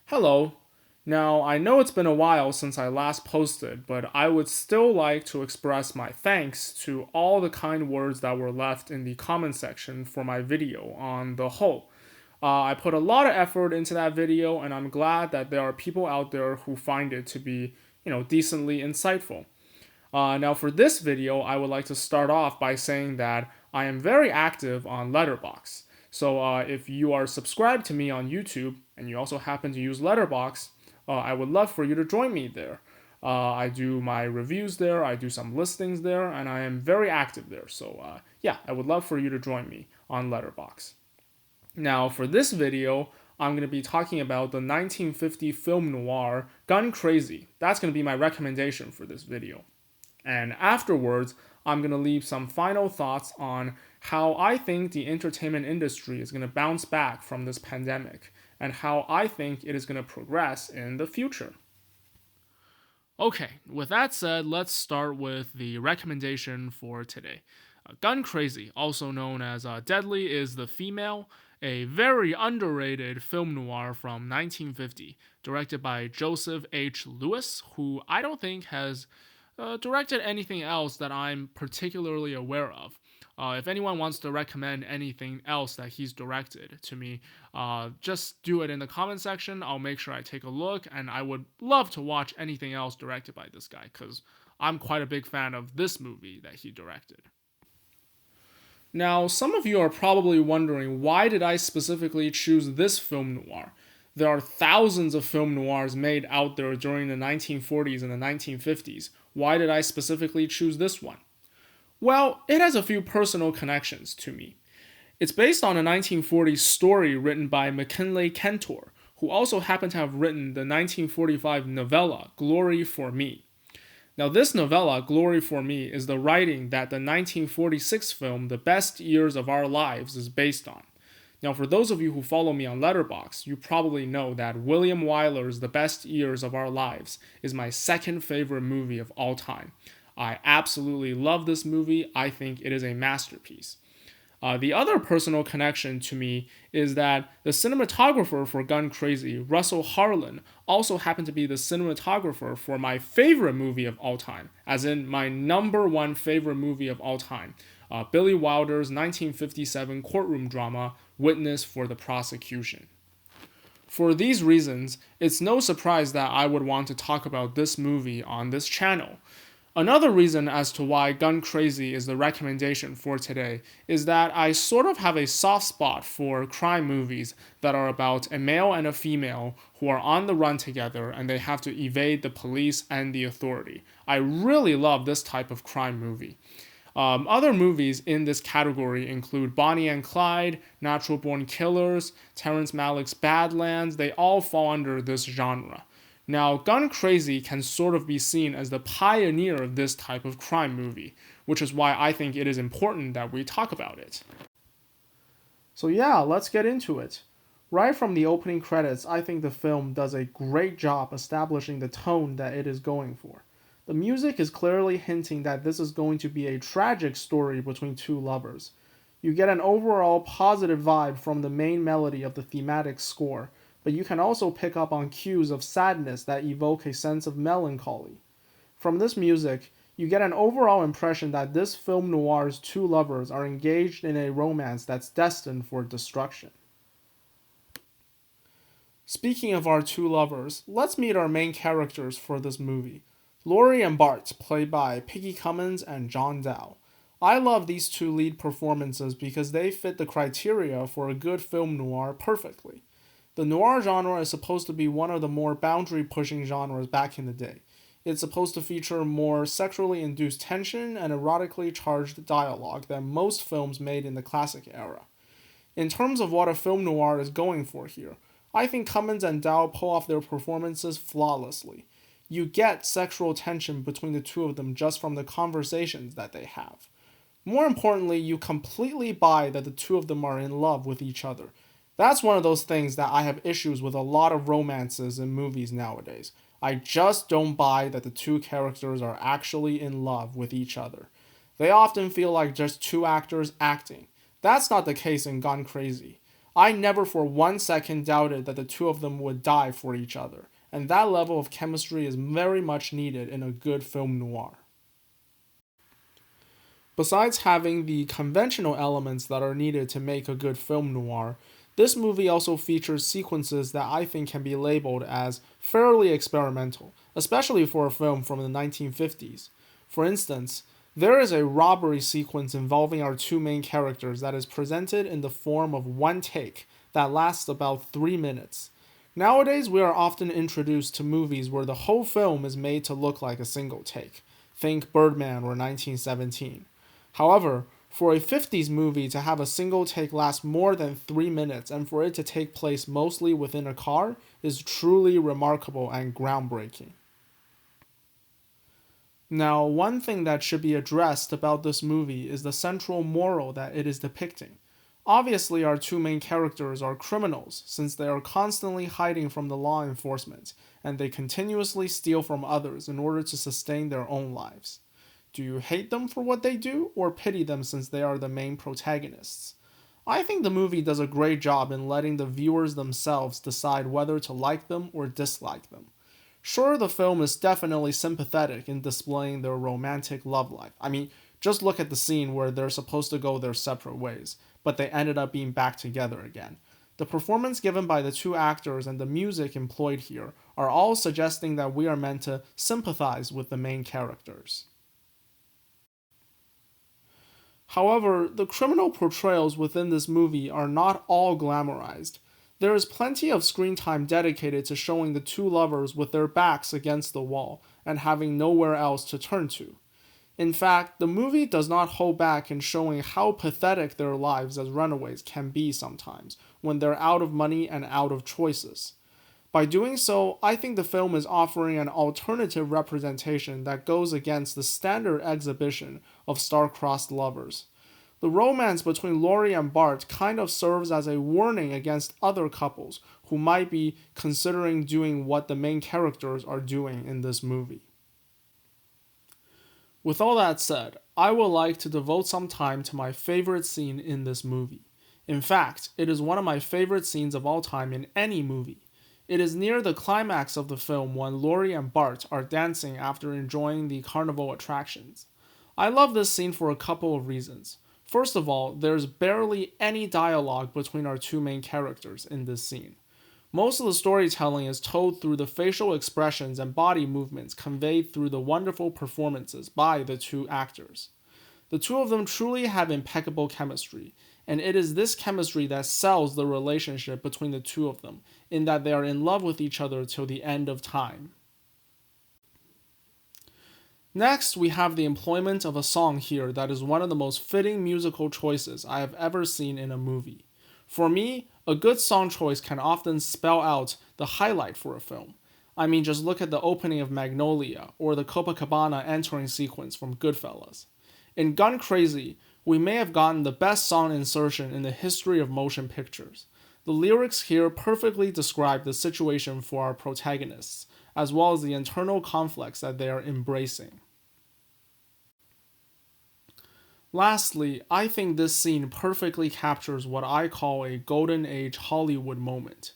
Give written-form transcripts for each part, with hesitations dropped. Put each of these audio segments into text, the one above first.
Hello. Now, I know it's been a while since I last posted, but I would still like to express my thanks to all the kind words that were left in the comment section for my video on the whole. I put a lot of effort into that video, and I'm glad that there are people out there who find it to be, decently insightful. Now, for this video, I would like to start off by saying that I am very active on Letterboxd. So, if you are subscribed to me on YouTube and you also happen to use Letterboxd, I would love for you to join me there. I do my reviews there, I do some listings there, and I am very active there. So, yeah, I would love for you to join me on Letterboxd. Now, for this video, I'm going to be talking about the 1950 film noir Gun Crazy. That's going to be my recommendation for this video. And afterwards, I'm going to leave some final thoughts on how I think the entertainment industry is going to bounce back from this pandemic and how I think it is going to progress in the future. Okay, with that said, let's start with the recommendation for today. Gun Crazy, also known as Deadly is the Female, a very underrated film noir from 1950, directed by Joseph H. Lewis, who I don't think has directed anything else that I'm particularly aware of. If anyone wants to recommend anything else that he's directed to me, just do it in the comment section. I'll make sure I take a look, and I would love to watch anything else directed by this guy because I'm quite a big fan of this movie that he directed. Now, some of you are probably wondering, why did I specifically choose this film noir? There are thousands of film noirs made out there during the 1940s and the 1950s. Why did I specifically choose this one? Well, it has a few personal connections to me. It's based on a 1940s story written by McKinley Kentor, who also happened to have written the 1945 novella Glory for Me. Now, this novella, Glory for Me, is the writing that the 1946 film The Best Years of Our Lives is based on. Now, for those of you who follow me on Letterboxd, you probably know that William Wyler's The Best Years of Our Lives is my second favorite movie of all time. I absolutely love this movie. I think it is a masterpiece. The other personal connection to me is that the cinematographer for Gun Crazy, Russell Harlan, also happened to be the cinematographer for my favorite movie of all time, as in my number one favorite movie of all time, Billy Wilder's 1957 courtroom drama, Witness for the Prosecution. For these reasons, it's no surprise that I would want to talk about this movie on this channel. Another reason as to why Gun Crazy is the recommendation for today is that I sort of have a soft spot for crime movies that are about a male and a female who are on the run together and they have to evade the police and the authority. I really love this type of crime movie. Other movies in this category include Bonnie and Clyde, Natural Born Killers, Terrence Malick's Badlands. They all fall under this genre. Now, Gun Crazy can sort of be seen as the pioneer of this type of crime movie, which is why I think it is important that we talk about it. So yeah, let's get into it. Right from the opening credits, I think the film does a great job establishing the tone that it is going for. The music is clearly hinting that this is going to be a tragic story between two lovers. You get an overall positive vibe from the main melody of the thematic score, but you can also pick up on cues of sadness that evoke a sense of melancholy. From this music, you get an overall impression that this film noir's two lovers are engaged in a romance that's destined for destruction. Speaking of our two lovers, let's meet our main characters for this movie. Laurie and Bart, played by Piggy Cummins and John Dow. I love these two lead performances because they fit the criteria for a good film noir perfectly. The noir genre is supposed to be one of the more boundary-pushing genres back in the day. It's supposed to feature more sexually induced tension and erotically charged dialogue than most films made in the classic era. In terms of what a film noir is going for here, I think Cummins and Dow pull off their performances flawlessly. You get sexual tension between the two of them just from the conversations that they have. More importantly, you completely buy that the two of them are in love with each other. That's one of those things that I have issues with a lot of romances in movies nowadays. I just don't buy that the two characters are actually in love with each other. They often feel like just two actors acting. That's not the case in Gone Crazy. I never for 1 second doubted that the two of them would die for each other, and that level of chemistry is very much needed in a good film noir. Besides having the conventional elements that are needed to make a good film noir, this movie also features sequences that I think can be labeled as fairly experimental, especially for a film from the 1950s. For instance, there is a robbery sequence involving our two main characters that is presented in the form of one take that lasts about 3 minutes. Nowadays, we are often introduced to movies where the whole film is made to look like a single take. Think Birdman or 1917. However, for a 50s movie to have a single take last more than 3 minutes and for it to take place mostly within a car is truly remarkable and groundbreaking. Now, one thing that should be addressed about this movie is the central moral that it is depicting. Obviously, our two main characters are criminals since they are constantly hiding from the law enforcement and they continuously steal from others in order to sustain their own lives. Do you hate them for what they do or pity them since they are the main protagonists? I think the movie does a great job in letting the viewers themselves decide whether to like them or dislike them. Sure, the film is definitely sympathetic in displaying their romantic love life. I mean, just look at the scene where they're supposed to go their separate ways, but they ended up being back together again. The performance given by the two actors and the music employed here are all suggesting that we are meant to sympathize with the main characters. However, the criminal portrayals within this movie are not all glamorized. There is plenty of screen time dedicated to showing the two lovers with their backs against the wall and having nowhere else to turn to. In fact, the movie does not hold back in showing how pathetic their lives as runaways can be sometimes when they're out of money and out of choices. By doing so, I think the film is offering an alternative representation that goes against the standard exhibition of star-crossed lovers. The romance between Laurie and Bart kind of serves as a warning against other couples who might be considering doing what the main characters are doing in this movie. With all that said, I would like to devote some time to my favorite scene in this movie. In fact, it is one of my favorite scenes of all time in any movie. It is near the climax of the film when Laurie and Bart are dancing after enjoying the carnival attractions. I love this scene for a couple of reasons. First of all, there's barely any dialogue between our two main characters in this scene. Most of the storytelling is told through the facial expressions and body movements conveyed through the wonderful performances by the two actors. The two of them truly have impeccable chemistry, and it is this chemistry that sells the relationship between the two of them, in that they are in love with each other till the end of time. Next, we have the employment of a song here that is one of the most fitting musical choices I have ever seen in a movie. For me, a good song choice can often spell out the highlight for a film. I mean, just look at the opening of Magnolia or the Copacabana entering sequence from Goodfellas. In Gun Crazy, we may have gotten the best song insertion in the history of motion pictures. The lyrics here perfectly describe the situation for our protagonists, as well as the internal conflicts that they are embracing. Lastly, I think this scene perfectly captures what I call a golden age Hollywood moment.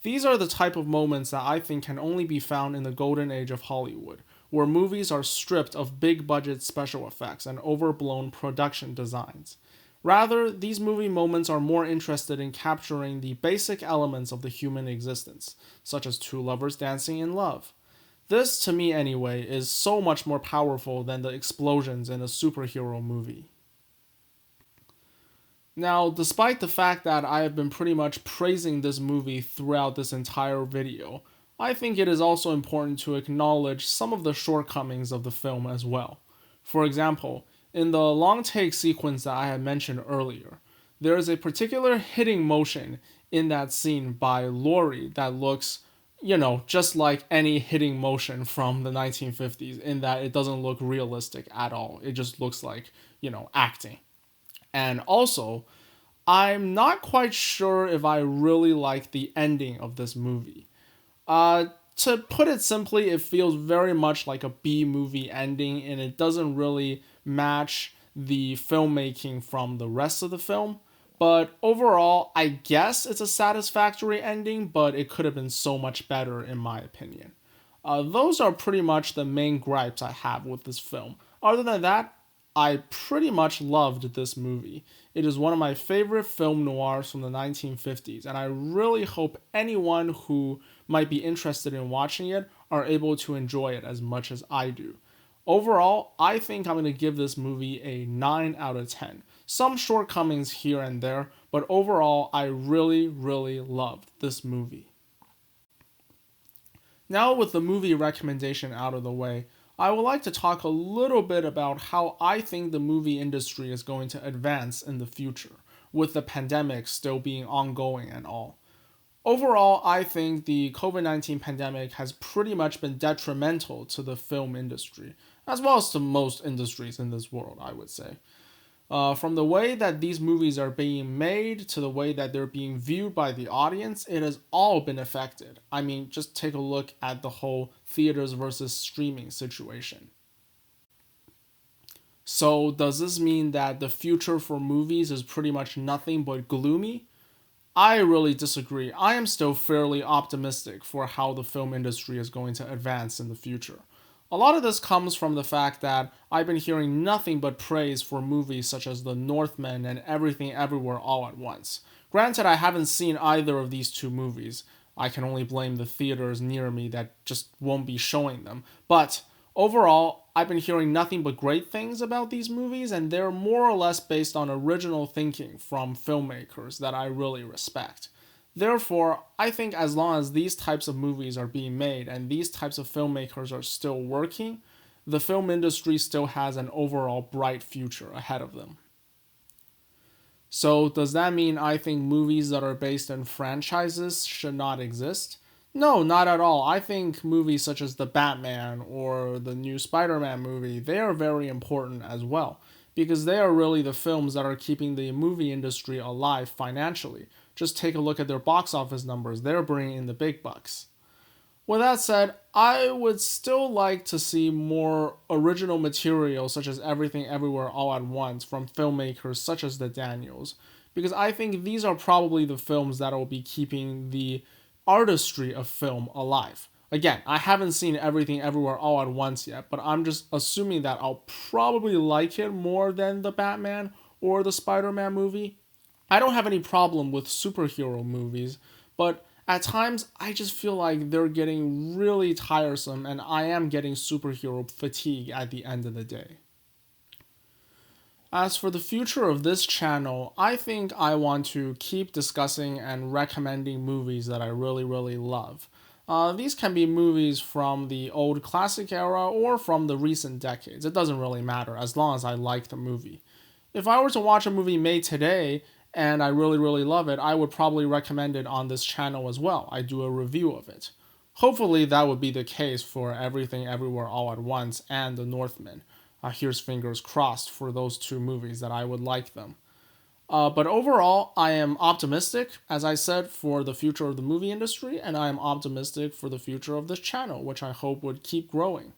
These are the type of moments that I think can only be found in the golden age of Hollywood, where movies are stripped of big budget special effects and overblown production designs. Rather, these movie moments are more interested in capturing the basic elements of the human existence, such as two lovers dancing in love. This, to me anyway, is so much more powerful than the explosions in a superhero movie. Now, despite the fact that I have been pretty much praising this movie throughout this entire video, I think it is also important to acknowledge some of the shortcomings of the film as well. For example, in the long take sequence that I had mentioned earlier, there is a particular hitting motion in that scene by Laurie that looks, just like any hitting motion from the 1950s, in that it doesn't look realistic at all. It just looks like, acting. And also, I'm not quite sure if I really like the ending of this movie. To put it simply, it feels very much like a B-movie ending, and it doesn't really match the filmmaking from the rest of the film. But overall, I guess it's a satisfactory ending, but it could have been so much better, in my opinion. Those are pretty much the main gripes I have with this film. Other than that, I pretty much loved this movie. It is one of my favorite film noirs from the 1950s, and I really hope anyone who might be interested in watching it are able to enjoy it as much as I do. Overall, I think I'm going to give this movie a 9 out of 10. Some shortcomings here and there, but overall, I really, really loved this movie. Now, with the movie recommendation out of the way, I would like to talk a little bit about how I think the movie industry is going to advance in the future, with the pandemic still being ongoing and all. Overall, I think the COVID-19 pandemic has pretty much been detrimental to the film industry, as well as to most industries in this world, I would say. From the way that these movies are being made to the way that they're being viewed by the audience, it has all been affected. I mean, just take a look at the whole theaters versus streaming situation. So, does this mean that the future for movies is pretty much nothing but gloomy? I really disagree. I am still fairly optimistic for how the film industry is going to advance in the future. A lot of this comes from the fact that I've been hearing nothing but praise for movies such as The Northman and Everything Everywhere All at Once. Granted, I haven't seen either of these two movies. I can only blame the theaters near me that just won't be showing them. But overall, I've been hearing nothing but great things about these movies, and they're more or less based on original thinking from filmmakers that I really respect. Therefore, I think as long as these types of movies are being made and these types of filmmakers are still working, the film industry still has an overall bright future ahead of them. So, does that mean I think movies that are based in franchises should not exist? No, not at all. I think movies such as the Batman or the new Spider-Man movie, they are very important as well, because they are really the films that are keeping the movie industry alive financially. Just take a look at their box office numbers. They're bringing in the big bucks. With that said, I would still like to see more original material such as Everything Everywhere All at Once from filmmakers such as the Daniels, because I think these are probably the films that will be keeping the artistry of film alive. Again, I haven't seen Everything Everywhere All at Once yet, but I'm just assuming that I'll probably like it more than the Batman or the Spider-Man movie. I don't have any problem with superhero movies, but at times I just feel like they're getting really tiresome and I am getting superhero fatigue at the end of the day. As for the future of this channel, I think I want to keep discussing and recommending movies that I really, really love. These can be movies from the old classic era or from the recent decades. It doesn't really matter as long as I like the movie. If I were to watch a movie made today and I really, really love it, I would probably recommend it on this channel as well. I do a review of it. Hopefully that would be the case for Everything Everywhere All at Once and The Northman. Here's fingers crossed for those two movies that I would like them. But overall, I am optimistic, as I said, for the future of the movie industry, and I am optimistic for the future of this channel, which I hope would keep growing.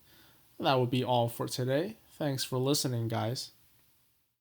That would be all for today. Thanks for listening, guys.